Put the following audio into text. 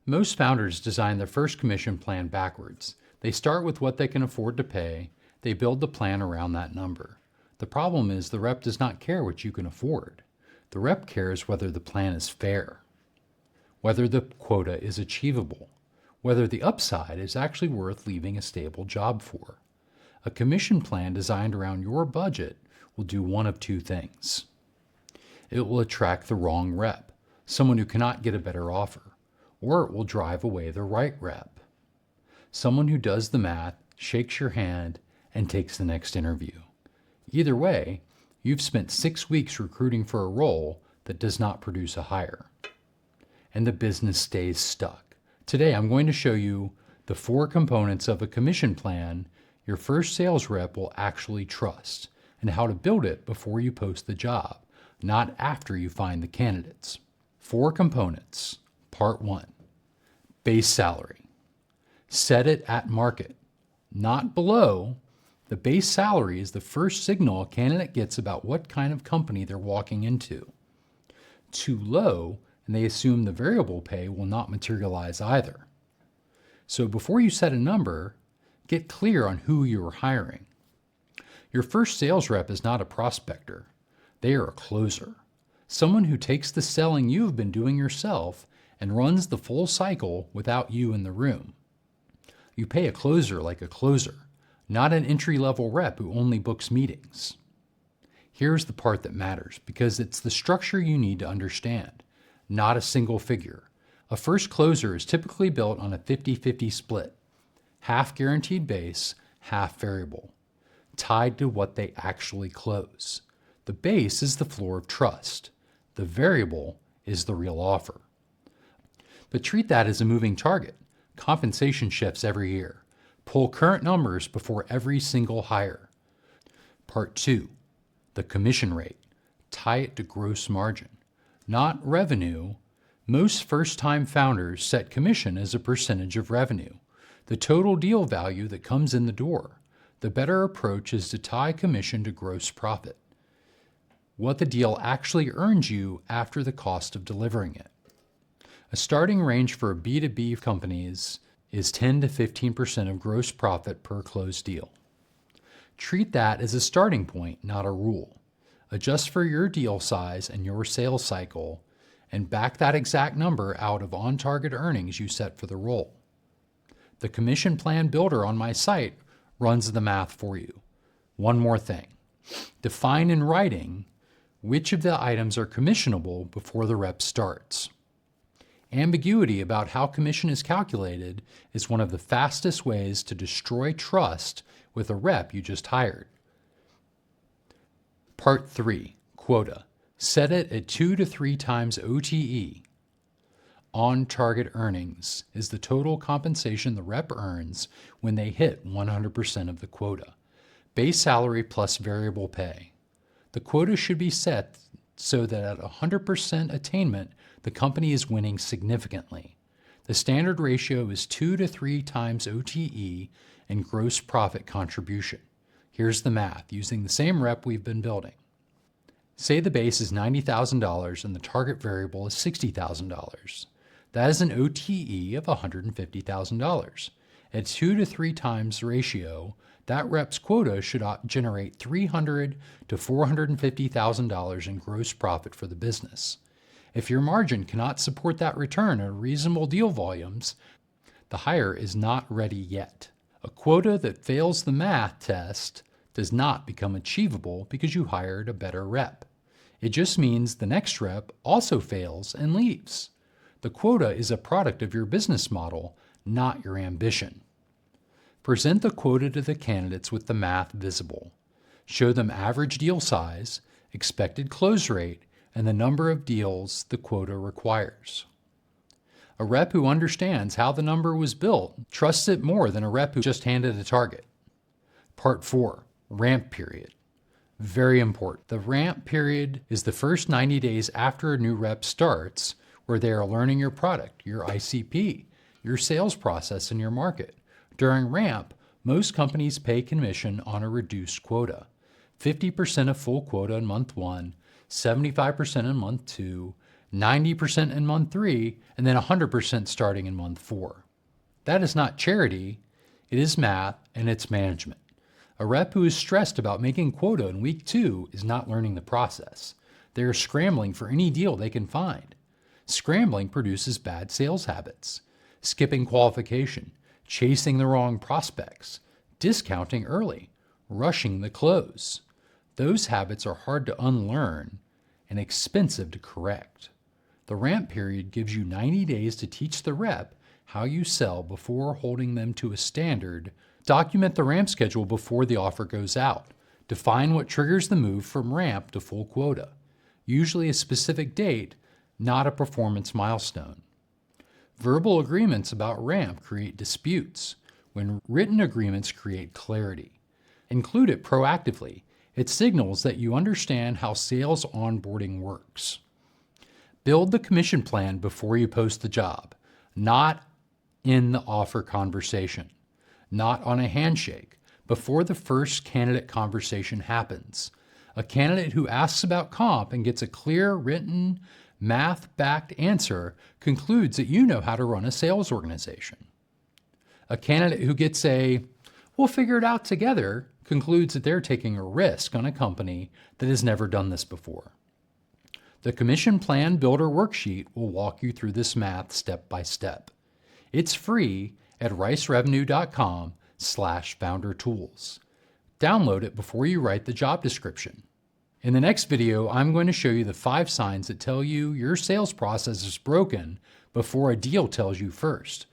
Most founders design their first commission plan backwards. They start with what they can afford to pay. They build the plan around that number. The problem is the rep does not care what you can afford. The rep cares whether the plan is fair, whether the quota is achievable, whether the upside is actually worth leaving a stable job for. A commission plan designed around your budget will do one of two things. It will attract the wrong rep, someone who cannot get a better offer, or it will drive away the right rep, someone who does the math, shakes your hand, and takes the next interview. Either way, you've spent 6 weeks recruiting for a role that does not produce a hire, and the business stays stuck. Today, I'm going to show you the 4 components of a commission plan your first sales rep will actually trust, and how to build it before you post the job, not after you find the candidates. 4 components. Part 1. Base salary. Set it at market, not below. The base salary is the first signal a candidate gets about what kind of company they're walking into. Too low, and they assume the variable pay will not materialize either. So before you set a number, get clear on who you are hiring. Your first sales rep is not a prospector. They are a closer, someone who takes the selling you've been doing yourself and runs the full cycle without you in the room. You pay a closer like a closer, not an entry-level rep who only books meetings. Here's the part that matters, because it's the structure you need to understand, not a single figure. A first closer is typically built on a 50-50 split, half guaranteed base, half variable, tied to what they actually close. The base is the floor of trust. The variable is the real offer. But treat that as a moving target. Compensation shifts every year. Pull current numbers before every single hire. Part 2. The commission rate. Tie it to gross margin, not revenue. Most first-time founders set commission as a percentage of revenue, the total deal value that comes in the door. The better approach is to tie commission to gross profit, what the deal actually earns you after the cost of delivering it. A starting range for B2B companies is 10 to 15% of gross profit per closed deal. Treat that as a starting point, not a rule. Adjust for your deal size and your sales cycle, and back that exact number out of on-target earnings you set for the role. The commission plan builder on my site runs the math for you. One more thing. Define in writing which of the items are commissionable before the rep starts. Ambiguity about how commission is calculated is one of the fastest ways to destroy trust with a rep you just hired. Part 3. Quota. Set it at 2 to 3 times OTE. On-target earnings is the total compensation the rep earns when they hit 100% of the quota. Base salary plus variable pay. The quota should be set so that at 100% attainment, the company is winning significantly. The standard ratio is 2 to 3 times OTE and gross profit contribution. Here's the math using the same rep we've been building. Say the base is $90,000 and the target variable is $60,000. That is an OTE of $150,000. At 2 to 3 times ratio, that rep's quota should generate $300,000 to $450,000 in gross profit for the business. If your margin cannot support that return at reasonable deal volumes, the hire is not ready yet. A quota that fails the math test does not become achievable because you hired a better rep. It just means the next rep also fails and leaves. The quota is a product of your business model, not your ambition. Present the quota to the candidates with the math visible. Show them average deal size, expected close rate, and the number of deals the quota requires. A rep who understands how the number was built trusts it more than a rep who just handed a target. Part 4. Ramp period. Very important. The ramp period is the first 90 days after a new rep starts, where they are learning your product, your ICP, your sales process, and your market. During ramp, most companies pay commission on a reduced quota. 50% of full quota in month 1, 75% in month 2, 90% in month 3, and then 100% starting in month 4. That is not charity, it is math and it's management. A rep who is stressed about making quota in week 2 is not learning the process. They are scrambling for any deal they can find. Scrambling produces bad sales habits. Skipping qualification, chasing the wrong prospects, discounting early, rushing the close. Those habits are hard to unlearn and expensive to correct. The ramp period gives you 90 days to teach the rep how you sell before holding them to a standard. Document the ramp schedule before the offer goes out. Define what triggers the move from ramp to full quota. Usually a specific date, not a performance milestone. Verbal agreements about ramp create disputes, when written agreements create clarity. Include it proactively. It signals that you understand how sales onboarding works. Build the commission plan before you post the job, not in the offer conversation, not on a handshake, before the first candidate conversation happens. A candidate who asks about comp and gets a clear, written, math-backed answer concludes that you know how to run a sales organization. A candidate who gets a, "we'll figure it out together," concludes that they're taking a risk on a company that has never done this before. The Commission Plan Builder Worksheet will walk you through this math step by step. It's free at ricerevenue.com/foundertools. Download it before you write the job description. In the next video, I'm going to show you the 5 signs that tell you your sales process is broken before a deal tells you first.